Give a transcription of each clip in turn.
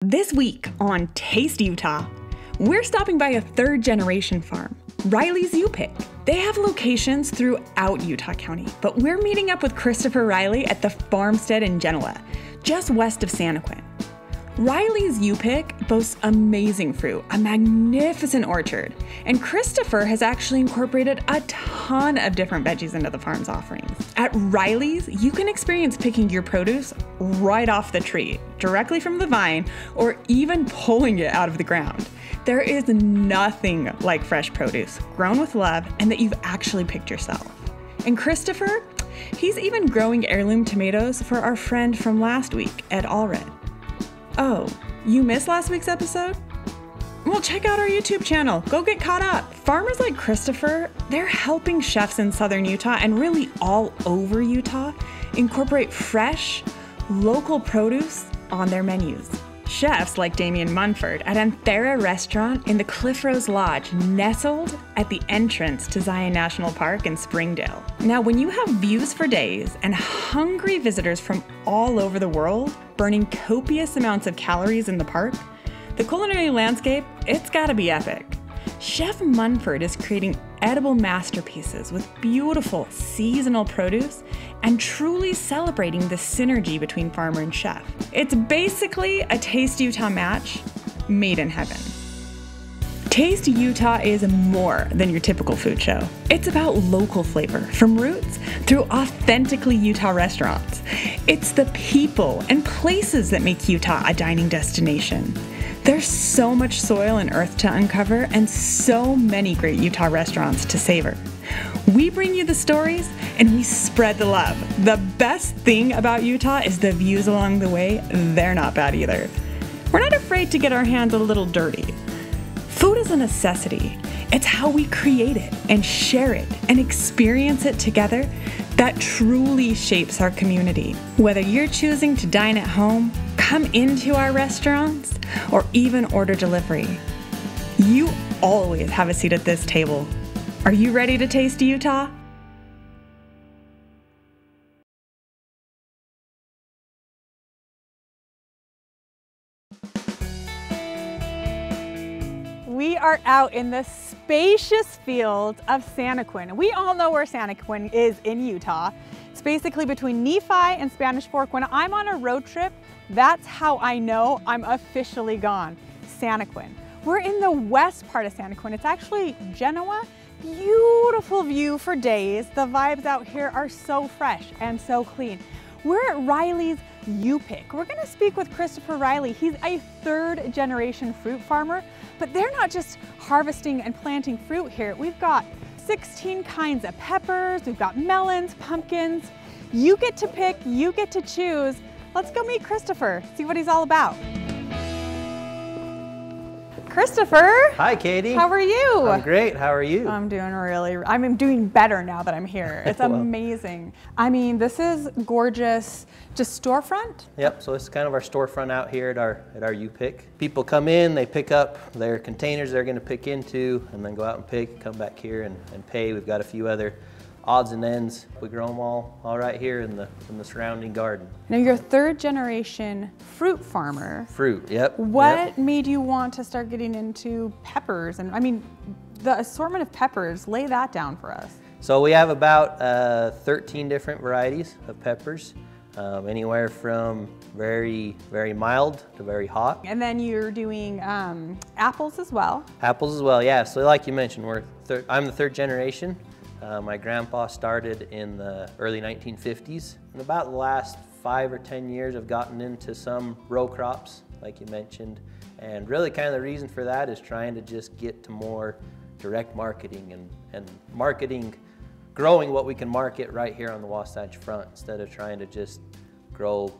This week on Taste Utah, we're stopping by a third-generation farm, Riley's U-Pick. They have locations throughout Utah County, but we're meeting up with Christopher Riley at the farmstead in Genola, just west of Santaquin. Riley's U-Pick boasts amazing fruit, a magnificent orchard, and Christopher has actually incorporated a ton of different veggies into the farm's offerings. At Riley's, you can experience picking your produce right off the tree, directly from the vine, or even pulling it out of the ground. There is nothing like fresh produce, grown with love, and that you've actually picked yourself. And Christopher, he's even growing heirloom tomatoes for our friend from last week, Ed Allred. Oh, you missed last week's episode? Well, check out our YouTube channel. Go get caught up. Farmers like Christopher, they're helping chefs in southern Utah and really all over Utah incorporate fresh, local produce on their menus. Chefs like Damon Munford at Anthera Restaurant in the Cliffrose Lodge, nestled at the entrance to Zion National Park in Springdale. Now, when you have views for days and hungry visitors from all over the world burning copious amounts of calories in the park, the culinary landscape, it's gotta be epic. Chef Munford is creating edible masterpieces with beautiful seasonal produce and truly celebrating the synergy between farmer and chef. It's basically a Taste Utah match made in heaven. Taste Utah is more than your typical food show. It's about local flavor, from roots through authentically Utah restaurants. It's the people and places that make Utah a dining destination. There's so much soil and earth to uncover and so many great Utah restaurants to savor. We bring you the stories and we spread the love. The best thing about Utah is the views along the way. They're not bad either. We're not afraid to get our hands a little dirty. Food is a necessity. It's how we create it and share it and experience it together that truly shapes our community. Whether you're choosing to dine at home, come into our restaurants, or even order delivery, you always have a seat at this table. Are you ready to taste Utah? We are out in the spacious fields of Santaquin. We all know where Santaquin is in Utah. It's basically between Nephi and Spanish Fork. When I'm on a road trip, that's how I know I'm officially gone. Santaquin. We're in the west part of Santaquin. It's actually Genoa. Beautiful view for days. The vibes out here are so fresh and so clean. We're at Riley's U-Pick. We're gonna speak with Christopher Riley. He's a third-generation fruit farmer, but they're not just harvesting and planting fruit here. We've got 16 kinds of peppers, we've got melons, pumpkins. You get to pick, you get to choose. Let's go meet Christopher, see what he's all about. Christopher. Hi, Katy. How are you? I'm great. How are you? I'm doing better now that I'm here. It's Well, amazing. I mean, this is gorgeous. Just storefront? Yep, so this is kind of our storefront out here at our U-Pick. People come in, they pick up their containers they're gonna pick into, and then go out and pick, come back here and pay. We've got a few other odds and ends. We grow them all right here in the surrounding garden. Now you're a third generation fruit farmer. Fruit, yep. What made you want to start getting into peppers? And I mean, the assortment of peppers, lay that down for us. So we have about 13 different varieties of peppers, anywhere from very, very mild to very hot. And then you're doing apples as well. Apples as well, yeah. So like you mentioned, I'm the third generation. My grandpa started in the early 1950s. In about the last 5 or 10 years, I've gotten into some row crops, like you mentioned. And really kind of the reason for that is trying to just get to more direct marketing and marketing, growing what we can market right here on the Wasatch Front instead of trying to just grow,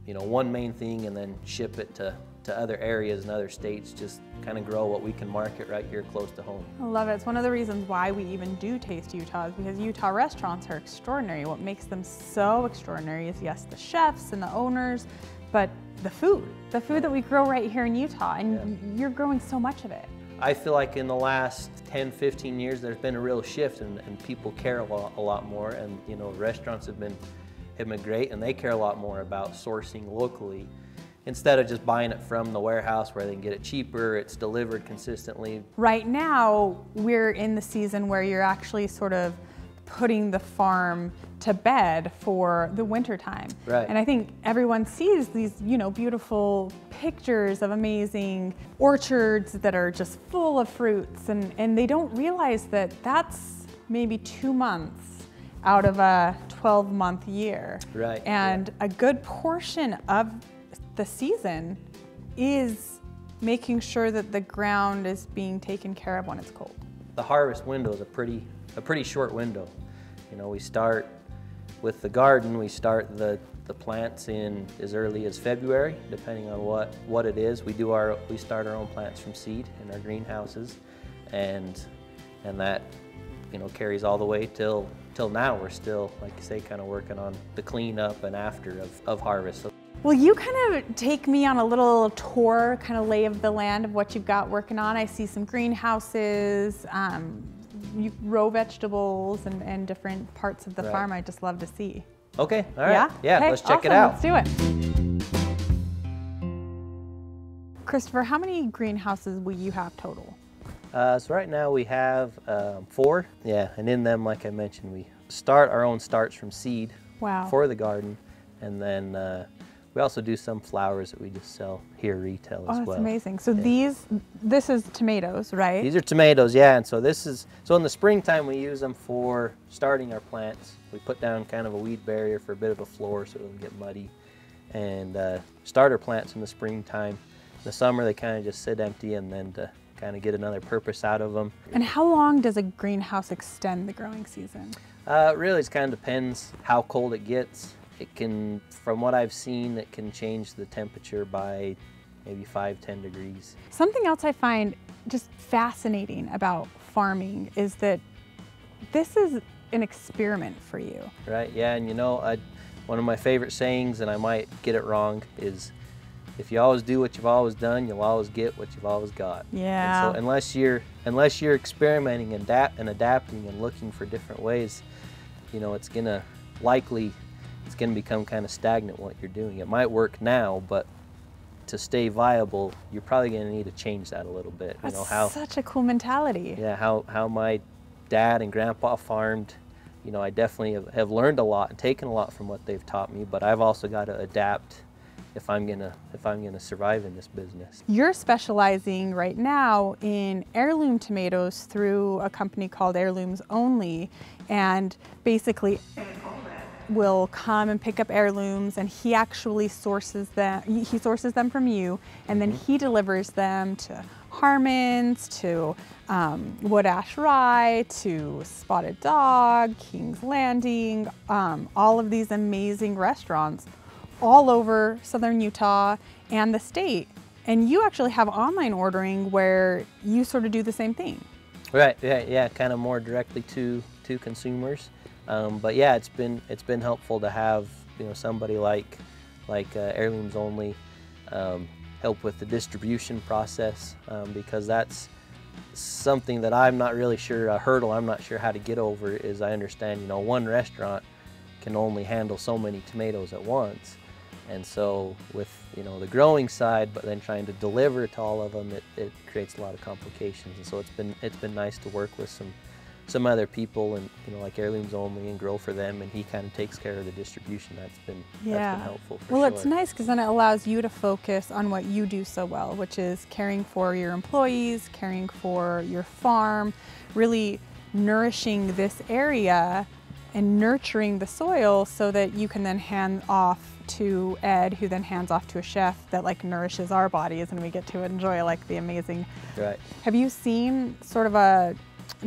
one main thing and then ship it to other areas and other states. Just kind of grow what we can market right here close to home. I love it. It's one of the reasons why we even do Taste Utah is because Utah restaurants are extraordinary. What makes them so extraordinary is, yes, the chefs and the owners, but the food that we grow right here in Utah, and you're growing so much of it. I feel like in the last 10, 15 years, there's been a real shift and people care a lot more, and restaurants have been great, and they care a lot more about sourcing locally. instead of just buying it from the warehouse where they can get it cheaper, it's delivered consistently. Right now, we're in the season where you're actually sort of putting the farm to bed for the winter time. Right. And I think everyone sees these, you know, beautiful pictures of amazing orchards that are just full of fruits, and they don't realize that that's maybe 2 months out of a 12-month year. Right. And a good portion of the season is making sure that the ground is being taken care of when it's cold. The harvest window is a pretty short window. You know, we start with the garden, we start the plants in as early as February, depending on what it is. We start our own plants from seed in our greenhouses, and that, you know, carries all the way till now. We're still, like you say, kind of working on the cleanup and after of harvest. So, will you kind of take me on a little tour, kind of lay of the land of what you've got working on? I see some greenhouses, you grow vegetables and different parts of the farm. I just love to see. Okay, all right. Yeah, okay, let's check awesome. it out. Let's do it. Christopher, how many greenhouses will you have total? So right now we have 4. Yeah, and in them, like I mentioned, we start our own starts from seed. Wow. For the garden, and then we also do some flowers that we just sell here retail as well. Oh, that's amazing. So this is tomatoes, right? These are tomatoes, yeah, and so in the springtime we use them for starting our plants. We put down kind of a weed barrier for a bit of a floor so it doesn't get muddy, and start our plants in the springtime. In the summer they kind of just sit empty, and then to kind of get another purpose out of them. And how long does a greenhouse extend the growing season? Really, it kind of depends how cold it gets. It can, from what I've seen, it can change the temperature by maybe 5–10 degrees. Something else I find just fascinating about farming is that this is an experiment for you. Right, yeah, and you know, one of my favorite sayings, and I might get it wrong, is if you always do what you've always done, you'll always get what you've always got. Yeah. And so unless you're experimenting and adapting and looking for different ways, you know, it's gonna become kind of stagnant what you're doing. It might work now, but to stay viable, you're probably gonna need to change that a little bit. That's you know, how such a cool mentality. Yeah, how my dad and grandpa farmed. You know, I definitely have learned a lot and taken a lot from what they've taught me, but I've also got to adapt if I'm gonna survive in this business. You're specializing right now in heirloom tomatoes through a company called Heirlooms Only, and basically will come and pick up heirlooms, and he actually sources them. He sources them from you, and then he delivers them to Harmon's, to Wood Ash Rye, to Spotted Dog, King's Landing, all of these amazing restaurants all over southern Utah and the state. And you actually have online ordering where you sort of do the same thing. Right, yeah, kind of more directly to consumers. But yeah, it's been helpful to have, you know, somebody like Heirlooms Only help with the distribution process, because that's something that I'm not really sure, a hurdle I'm not sure how to get over. Is I understand, you know, one restaurant can only handle so many tomatoes at once, and so with, you know, the growing side, but then trying to deliver to all of them, it creates a lot of complications. And so it's been nice to work with some other people, and, you know, like Heirlooms Only, and grow for them, and he kind of takes care of the distribution. That's been helpful for sure. Well, it's nice because then it allows you to focus on what you do so well, which is caring for your employees, caring for your farm, really nourishing this area and nurturing the soil so that you can then hand off to Ed, who then hands off to a chef that like nourishes our bodies, and we get to enjoy like the amazing. Right. Have you seen sort of a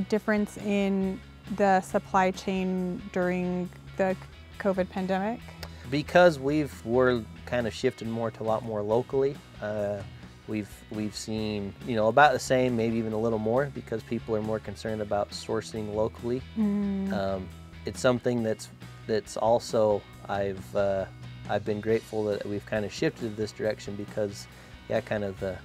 difference in the supply chain during the COVID pandemic? Because we're kind of shifting more to a lot more locally, we've seen, you know, about the same, maybe even a little more, because people are more concerned about sourcing locally. It's something that's also I've been grateful that we've kind of shifted this direction, because kind of the,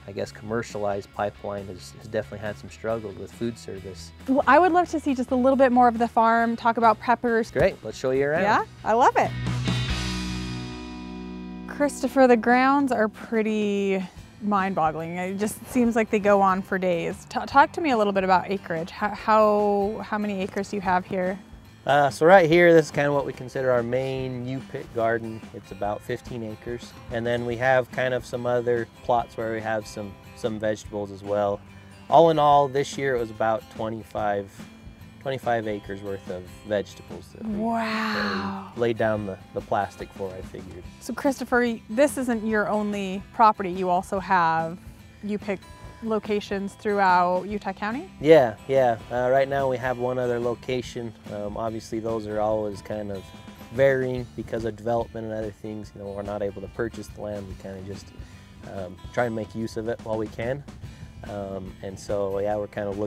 I guess, commercialized pipeline has definitely had some struggles with food service. Well, I would love to see just a little bit more of the farm, talk about peppers. Great, let's show you around. Yeah, I love it. Christopher, the grounds are pretty mind-boggling. It just seems like they go on for days. Talk to me a little bit about acreage. How many acres do you have here? So right here, this is kind of what we consider our main U-pick garden. It's about 15 acres. And then we have kind of some other plots where we have some vegetables as well. All in all, this year it was about 25 acres worth of vegetables that we laid down the plastic for, I figured. So Christopher, this isn't your only property. You also have U-pick locations throughout Utah County? Yeah. Right now we have one other location. Obviously those are always kind of varying because of development and other things. You know, we're not able to purchase the land. We kind of just try and make use of it while we can. And so yeah, we're kind of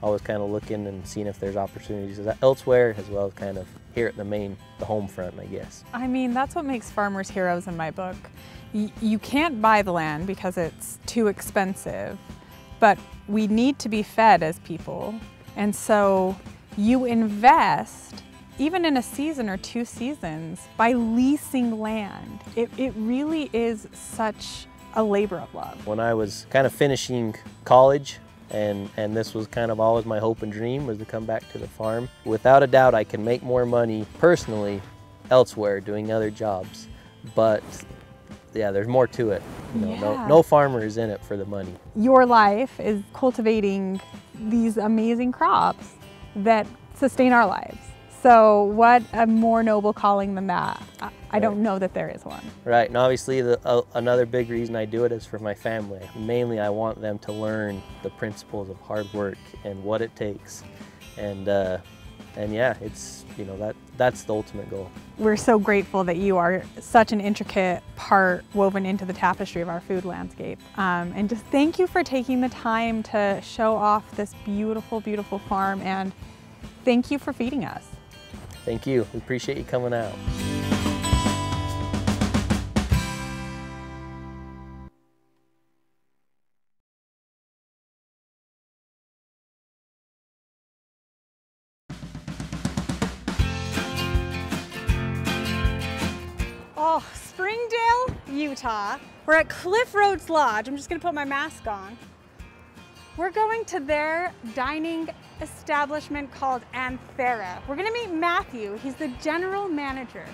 always kind of looking and seeing if there's opportunities elsewhere, as well as kind of here at the home front, I guess. I mean, that's what makes farmers heroes in my book. You can't buy the land because it's too expensive, but we need to be fed as people. And so you invest, even in a season or 2 seasons, by leasing land. It really is such a labor of love. When I was kind of finishing college, and this was kind of always my hope and dream, was to come back to the farm. Without a doubt, I can make more money personally elsewhere doing other jobs, but yeah, there's more to it. You know, no farmer is in it for the money. Your life is cultivating these amazing crops that sustain our lives. So what a more noble calling than that. I don't know that there is one. Right, and obviously another big reason I do it is for my family. Mainly I want them to learn the principles of hard work and what it takes. And yeah, it's, you know, that's the ultimate goal. We're so grateful that you are such an intricate part woven into the tapestry of our food landscape. And just thank you for taking the time to show off this beautiful, beautiful farm, and thank you for feeding us. Thank you. We appreciate you coming out. Oh, Springdale, Utah. We're at Cliffrose Lodge. I'm just gonna put my mask on. We're going to their dining establishment called Anthera. We're gonna meet Matthew. He's the general manager.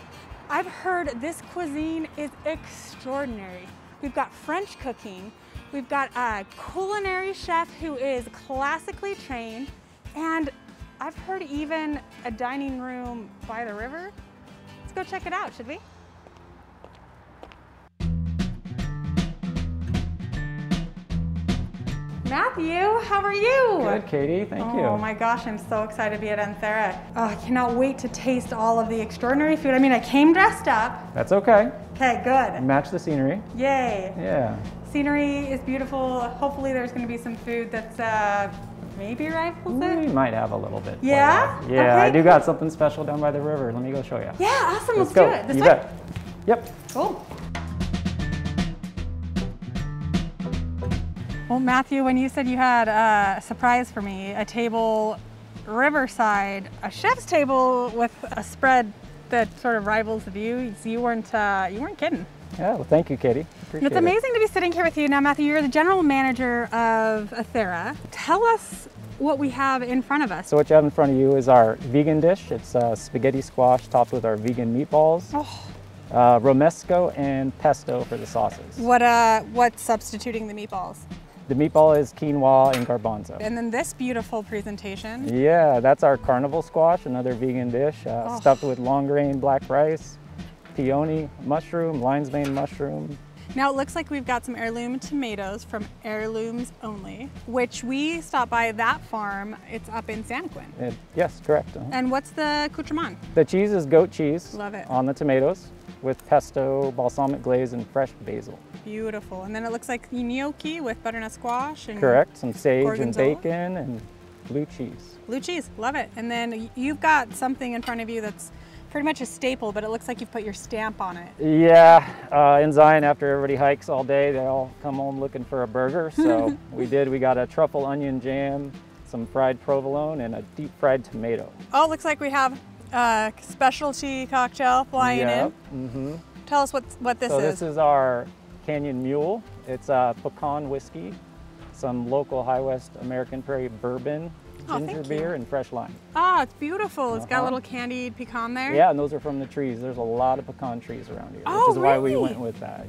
I've heard this cuisine is extraordinary. We've got French cooking. We've got a culinary chef who is classically trained. And I've heard even a dining room by the river. Let's go check it out, should we? Matthew, how are you? Good, Katie, thank you. Oh my gosh, I'm so excited to be at Anthera. Oh, I cannot wait to taste all of the extraordinary food. I mean, I came dressed up. That's okay. Okay, good. Match the scenery. Yay. Yeah. Scenery is beautiful. Hopefully there's going to be some food that's maybe rivals it. We might have a little bit. Yeah? Yeah, okay. I do got something special down by the river. Let me go show you. Yeah, awesome. Let's go. do it. This You way? bet. Yep. Cool. Well, Matthew, when you said you had a surprise for me, a table riverside, a chef's table with a spread that sort of rivals the view, you weren't kidding. Yeah, well, thank you, Katie. Appreciate It's amazing to be sitting here with you. Now, Matthew, you're the general manager of Anthera. Tell us what we have in front of us. So what you have in front of you is our vegan dish. It's spaghetti squash topped with our vegan meatballs. Oh. Romesco and pesto for the sauces. What's substituting the meatballs? The meatball is quinoa and garbanzo. And then this beautiful presentation. Yeah, that's our carnival squash, another vegan dish, stuffed with long grain black rice, peony mushroom, lion's mane mushroom. Now it looks like we've got some heirloom tomatoes from Heirlooms Only, which we stopped by that farm. It's up in San Quinn. Yes, correct. And what's the accoutrement? The cheese is goat cheese. Love it. On the tomatoes with pesto, balsamic glaze, and fresh basil. Beautiful. And then it looks like gnocchi with butternut squash. And correct. Some sage gorgonzola. and bacon and blue cheese. Blue cheese, love it. And then you've got something in front of you that's pretty much a staple, but it looks like you've put your stamp on it. Yeah, in Zion, after everybody hikes all day, they all come home looking for a burger. So we got a truffle onion jam, some fried provolone, and a deep fried tomato. Oh, it looks like we have a specialty cocktail flying in. Mm-hmm. Tell us what this is. So this is our Canyon Mule. It's a pecan whiskey, some local High West American Prairie bourbon, ginger beer, and fresh lime. Ah, it's beautiful. It's got a little candied pecan there. Yeah, and those are from the trees. There's a lot of pecan trees around here, which is why we went with that.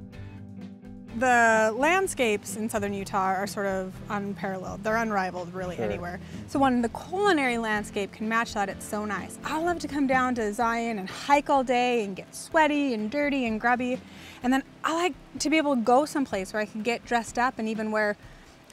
The landscapes in southern Utah are sort of unparalleled. They're unrivaled really anywhere. So when the culinary landscape can match that, it's so nice. I love to come down to Zion and hike all day and get sweaty and dirty and grubby. And then I like to be able to go someplace where I can get dressed up and even wear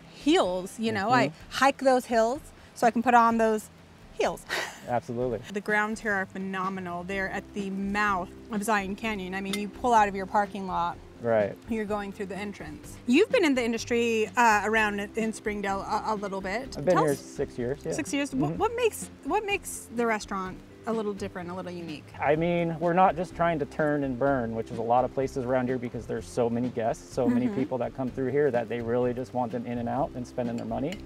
heels, you know. I hike those hills so I can put on those heels. Absolutely. The grounds here are phenomenal. They're at the mouth of Zion Canyon. I mean, you pull out of your parking lot, right, you're going through the entrance. You've been in the industry around in Springdale a little bit. I've been here 6 years. Yeah. 6 years. What makes the restaurant a little different, a little unique? I mean, we're not just trying to turn and burn, which is a lot of places around here because there's so many guests, so many people that come through here that they really just want them in and out and spending their money.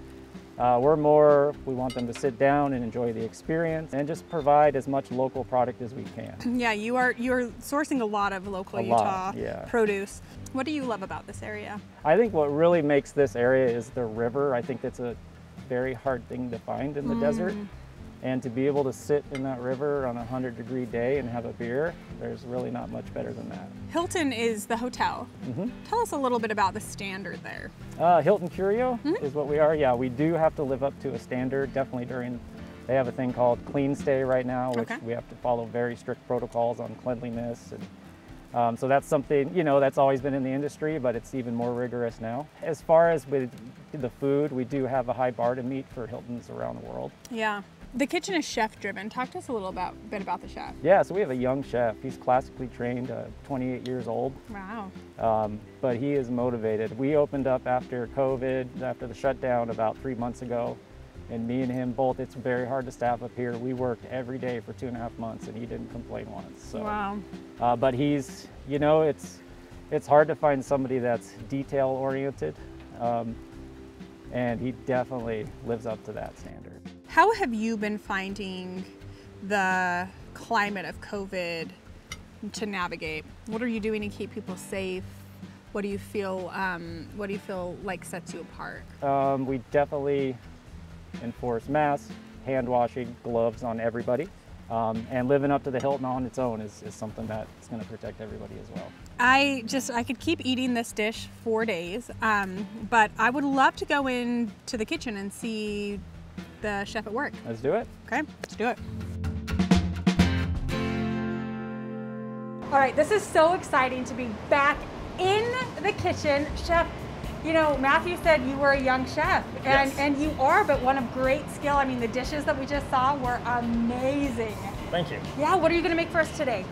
We want them to sit down and enjoy the experience and just provide as much local product as we can. Yeah, you are sourcing a lot of local Utah produce. What do you love about this area? I think what really makes this area is the river. I think that's a very hard thing to find in the desert. And to be able to sit in that river on a 100-degree day and have a beer, there's really not much better than that. Hilton is the hotel. Tell us a little bit about the standard there. Hilton Curio is what we are. Yeah, we do have to live up to a standard, definitely they have a thing called Clean Stay right now, which we have to follow very strict protocols on cleanliness. And so that's something, you know, that's always been in the industry, but it's even more rigorous now. As far as with the food, we do have a high bar to meet for Hiltons around the world. Yeah. The kitchen is chef-driven. Talk to us a little bit about the chef. Yeah, so we have a young chef. He's classically trained, 28 years old. Wow. But he is motivated. We opened up after COVID, after the shutdown about 3 months ago, and me and him both, it's very hard to staff up here. We worked every day for 2.5 months, and he didn't complain once. So, wow. But he's, you know, it's hard to find somebody that's detail-oriented, and he definitely lives up to that standard. How have you been finding the climate of COVID to navigate? What are you doing to keep people safe? What do you feel like sets you apart? We definitely enforce masks, hand washing, gloves on everybody, and living up to the Hilton on its own is something that's going to protect everybody as well. I could keep eating this dish for days, but I would love to go into the kitchen and see the chef at work. Let's do it. Okay, let's do it. All right, this is so exciting to be back in the kitchen. Chef, you know, Matthew said you were a young chef, and you are, but one of great skill. I mean, the dishes that we just saw were amazing. Thank you. Yeah, what are you gonna make for us today?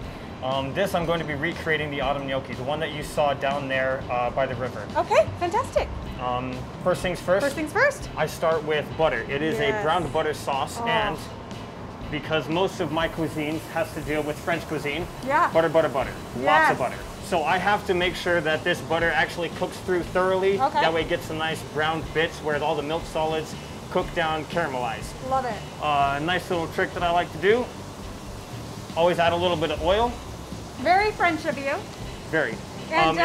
This, I'm going to be recreating the autumn gnocchi, the one that you saw down there by the river. Okay, fantastic. First things first. First things first. I start with butter. It is a browned butter sauce, and because most of my cuisine has to deal with French cuisine, butter, lots of butter. So I have to make sure that this butter actually cooks through thoroughly. That way it gets some nice brown bits where all the milk solids cook down, caramelized. Love it. A nice little trick that I like to do, always add a little bit of oil. Very French of you. Very. And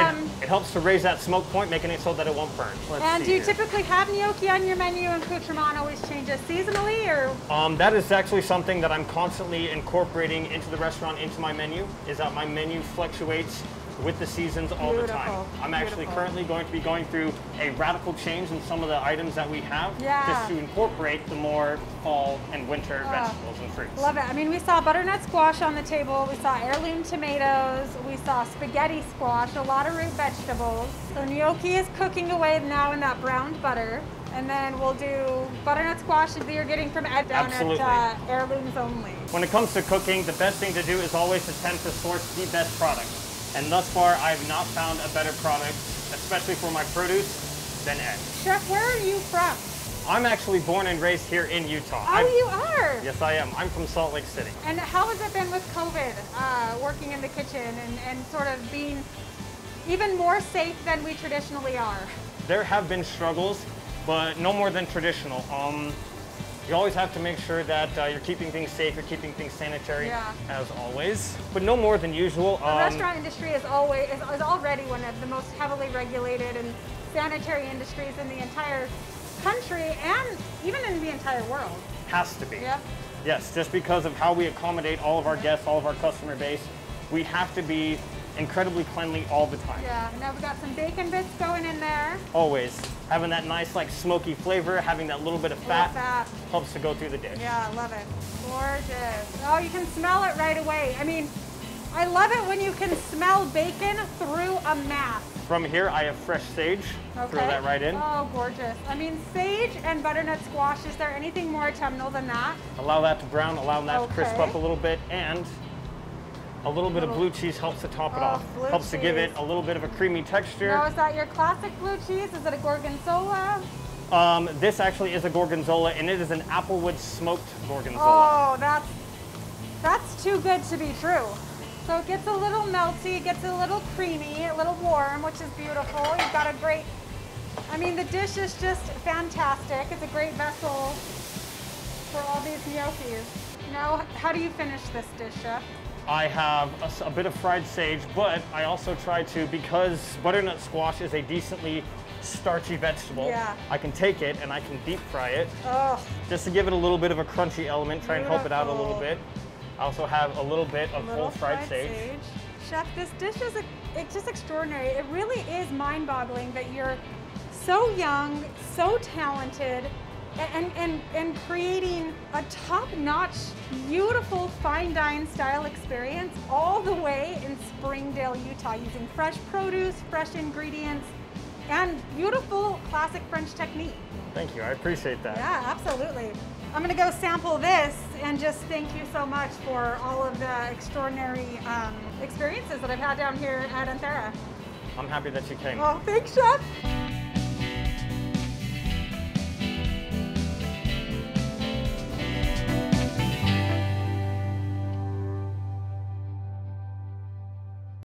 it helps to raise that smoke point, making it so that it won't burn. And do you typically have gnocchi on your menu, and accoutrement always changes seasonally, or? That is actually something that I'm constantly incorporating into the restaurant, into my menu, is that my menu fluctuates with the seasons all the time. I'm actually currently going to be going through a radical change in some of the items that we have, just to incorporate the more fall and winter vegetables and fruits. Love it. I mean, we saw butternut squash on the table, we saw heirloom tomatoes, we saw spaghetti squash, a lot of root vegetables. So gnocchi is cooking away now in that browned butter. And then we'll do butternut squash that you're getting from Ed down at Heirlooms Only. When it comes to cooking, the best thing to do is always attempt to source the best product. And thus far, I've not found a better product, especially for my produce, than Ed. Chef, where are you from? I'm actually born and raised here in Utah. Oh, you are? Yes, I am. I'm from Salt Lake City. And how has it been with COVID, working in the kitchen and sort of being even more safe than we traditionally are? There have been struggles, but no more than traditional. You always have to make sure that you're keeping things safe, you're keeping things sanitary, as always, but no more than usual. The restaurant industry is already one of the most heavily regulated and sanitary industries in the entire country and even in the entire world. Has to be. Yeah. Yes, just because of how we accommodate all of our guests, all of our customer base, we have to be incredibly cleanly all the time. Yeah, now we've got some bacon bits going in there. Always. Having that nice like smoky flavor, having that little bit of fat helps to go through the dish. Yeah, I love it. Gorgeous. Oh, you can smell it right away. I mean, I love it when you can smell bacon through a mask. From here, I have fresh sage. Okay. Throw that right in. Oh, gorgeous. I mean, sage and butternut squash, is there anything more autumnal than that? Allow that to brown, allow that to crisp up a little bit, and a little bit of blue cheese helps to top it off. Helps to give it a little bit of a creamy texture. Now, is that your classic blue cheese? Is it a gorgonzola? This actually is a gorgonzola, and it is an applewood smoked gorgonzola. Oh, that's too good to be true. So it gets a little melty, it gets a little creamy, a little warm, which is beautiful. You've got a great, I mean, the dish is just fantastic. It's a great vessel for all these gnocchis. Now, how do you finish this dish, Chef? I have a bit of fried sage, but I also try to, because butternut squash is a decently starchy vegetable, I can take it and I can deep fry it, just to give it a little bit of a crunchy element, try and help it out a little bit. I also have a little bit of whole fried sage. Chef, this dish is it's just extraordinary. It really is mind-boggling that you're so young, so talented, and creating a top-notch, beautiful fine dine style experience all the way in Springdale, Utah, using fresh produce, fresh ingredients, and beautiful classic French technique. Thank you, I appreciate that. Yeah, absolutely. I'm gonna go sample this and just thank you so much for all of the extraordinary experiences that I've had down here at Anthera. I'm happy that you came. Oh, thanks, Chef.